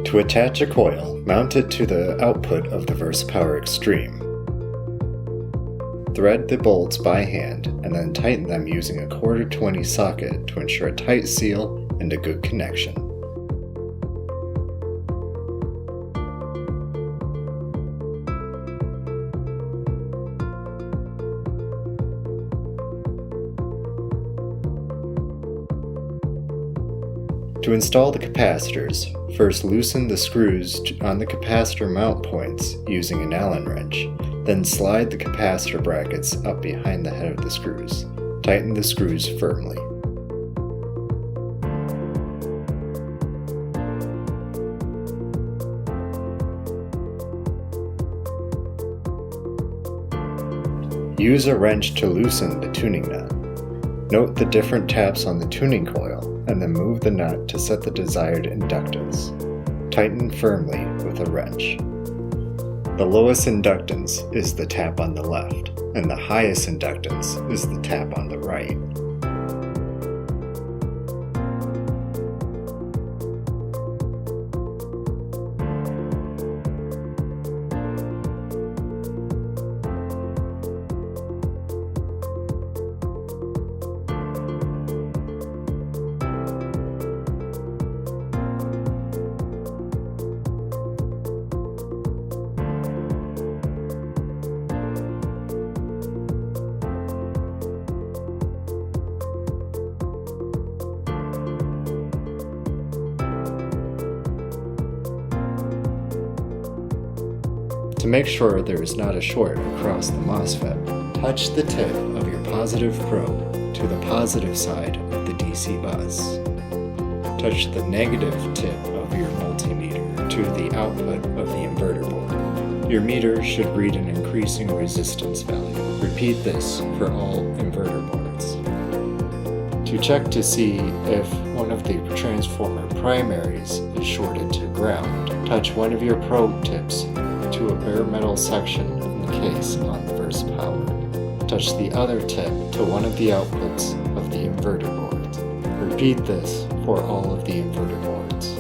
To attach a coil, mount it to the output of the Versapower-Xtreme. Thread the bolts by hand and then tighten them using a 1/4-20 socket to ensure a tight seal and a good connection. To install the capacitors, first loosen the screws on the capacitor mount points using an Allen wrench, then slide the capacitor brackets up behind the head of the screws. Tighten the screws firmly. Use a wrench to loosen the tuning nut. Note the different taps on the tuning coil, and then move the nut to set the desired inductance. Tighten firmly with a wrench. The lowest inductance is the tap on the left, and the highest inductance is the tap on the right. To make sure there is not a short across the MOSFET, touch the tip of your positive probe to the positive side of the DC bus. Touch the negative tip of your multimeter to the output of the inverter board. Your meter should read an increasing resistance value. Repeat this for all inverter boards. To check to see if one of the transformer primaries is shorted to ground, touch one of your probe tips to a bare metal section in the case on the Versapower. Touch the other tip to one of the outputs of the inverter boards. Repeat this for all of the inverter boards.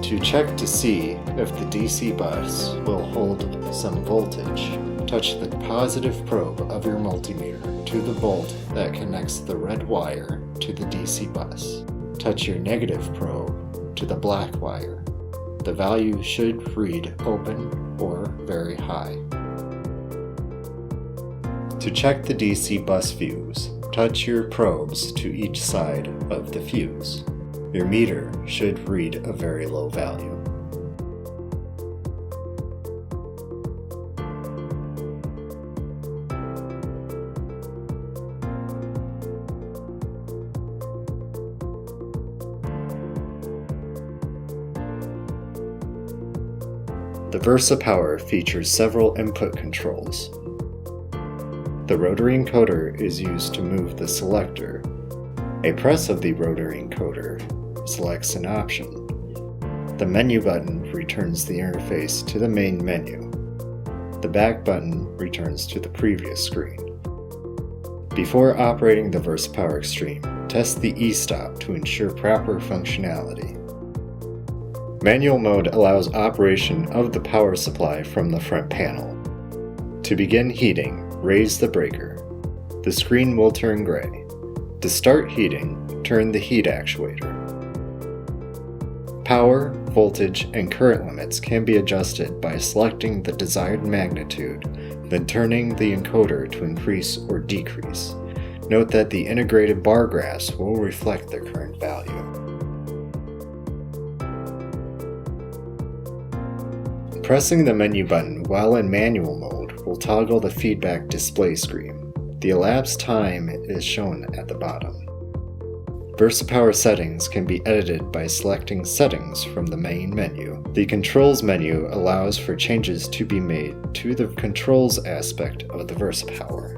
To check to see if the DC bus will hold some voltage, touch the positive probe of your multimeter to the bolt that connects the red wire to the DC bus. Touch your negative probe to the black wire. The value should read open or very high. To check the DC bus fuse, touch your probes to each side of the fuse. Your meter should read a very low value. The Versapower features several input controls. The rotary encoder is used to move the selector. A press of the rotary encoder selects an option. The menu button returns the interface to the main menu. The back button returns to the previous screen. Before operating the Versapower-Xtreme, test the e-stop to ensure proper functionality. Manual mode allows operation of the power supply from the front panel. To begin heating, raise the breaker. The screen will turn gray. To start heating, turn the heat actuator. Power, voltage, and current limits can be adjusted by selecting the desired magnitude, then turning the encoder to increase or decrease. Note that the integrated bar graphs will reflect the current value. Pressing the menu button while in manual mode will toggle the feedback display screen. The elapsed time is shown at the bottom. Versapower settings can be edited by selecting Settings from the main menu. The Controls menu allows for changes to be made to the controls aspect of the Versapower.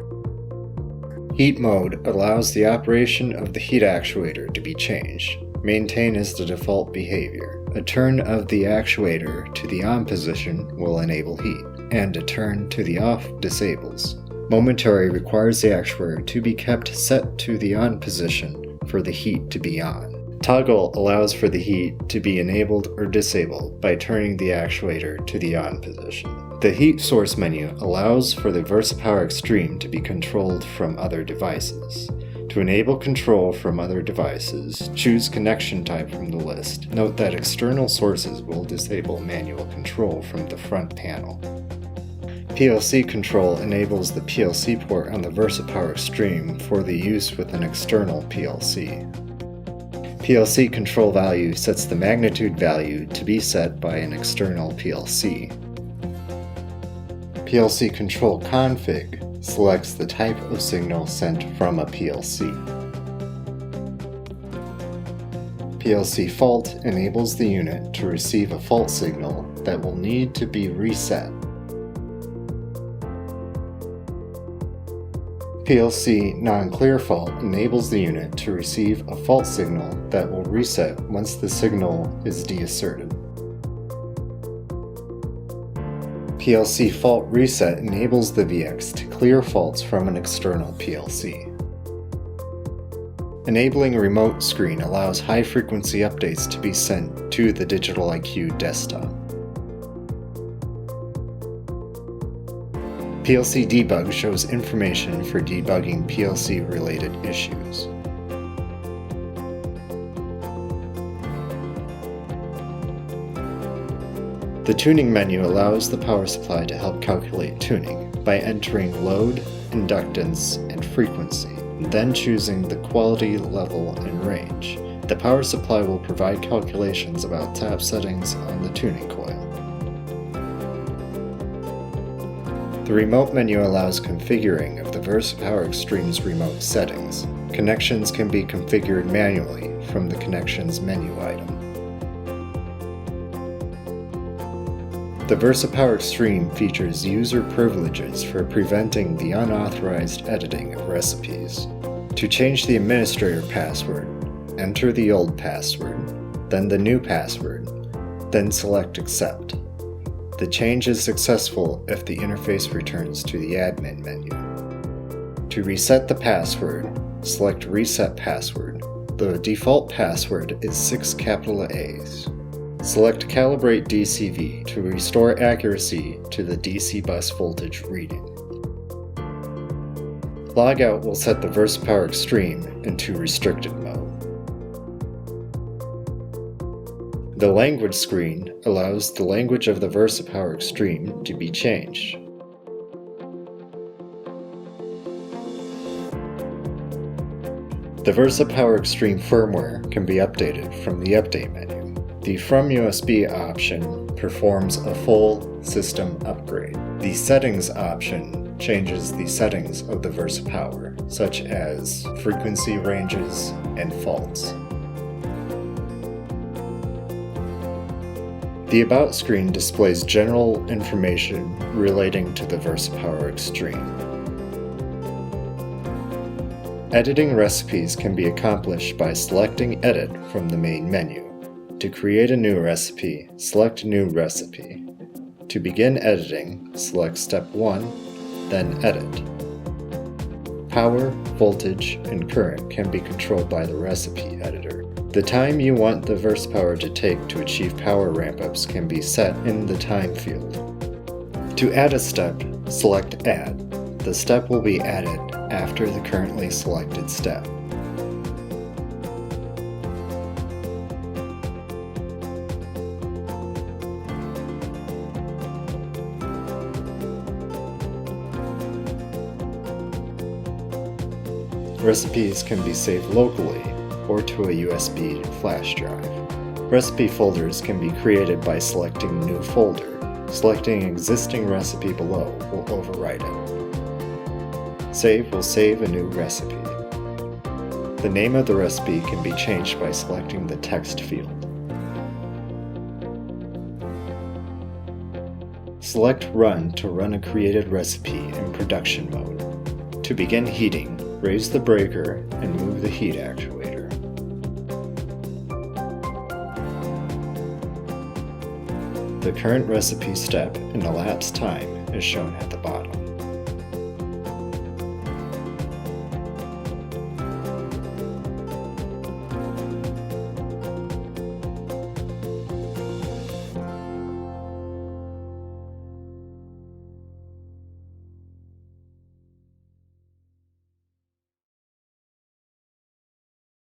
Heat mode allows the operation of the heat actuator to be changed. Maintain is the default behavior. A turn of the actuator to the on position will enable heat, and a turn to the off disables. Momentary requires the actuator to be kept set to the on position for the heat to be on. Toggle allows for the heat to be enabled or disabled by turning the actuator to the on position. The heat source menu allows for the Versapower-Xtreme to be controlled from other devices. To enable control from other devices, choose connection type from the list. Note that external sources will disable manual control from the front panel. PLC control enables the PLC port on the Versapower-Xtreme for the use with an external PLC. PLC control value sets the magnitude value to be set by an external PLC. PLC control config selects the type of signal sent from a PLC. PLC fault enables the unit to receive a fault signal that will need to be reset. PLC non-clear fault enables the unit to receive a fault signal that will reset once the signal is deasserted. PLC fault reset enables the VX to clear faults from an external PLC. Enabling remote screen allows high-frequency updates to be sent to the Digital IQ desktop. PLC debug shows information for debugging PLC-related issues. The tuning menu allows the power supply to help calculate tuning by entering load, inductance, and frequency, then choosing the quality, level, and range. The power supply will provide calculations about tap settings on the tuning coil. The remote menu allows configuring of the Versapower-Xtreme's remote settings. Connections can be configured manually from the Connections menu item. The Versapower-Xtreme features user privileges for preventing the unauthorized editing of recipes. To change the administrator password, enter the old password, then the new password, then select Accept. The change is successful if the interface returns to the admin menu. To reset the password, select Reset Password. The default password is 6 capital A's. Select Calibrate DCV to restore accuracy to the DC bus voltage reading. Logout will set the Versapower-Xtreme into restricted mode. The language screen allows the language of the Versapower-Xtreme to be changed. The Versapower-Xtreme firmware can be updated from the Update menu. The From USB option performs a full system upgrade. The Settings option changes the settings of the Versapower, such as frequency ranges and faults. The About screen displays general information relating to the Versapower-Xtreme. Editing recipes can be accomplished by selecting Edit from the main menu. To create a new recipe, select New Recipe. To begin editing, select Step 1, then Edit. Power, voltage, and current can be controlled by the recipe editor. The time you want the Versapower to take to achieve power ramp-ups can be set in the time field. To add a step, select Add. The step will be added after the currently selected step. Recipes can be saved locally or to a USB flash drive. Recipe folders can be created by selecting New Folder. Selecting existing recipe below will overwrite it. Save will save a new recipe. The name of the recipe can be changed by selecting the text field. Select Run to run a created recipe in production mode. To begin heating, raise the breaker and move the heat actuator. The current recipe step and elapsed time is shown at the bottom.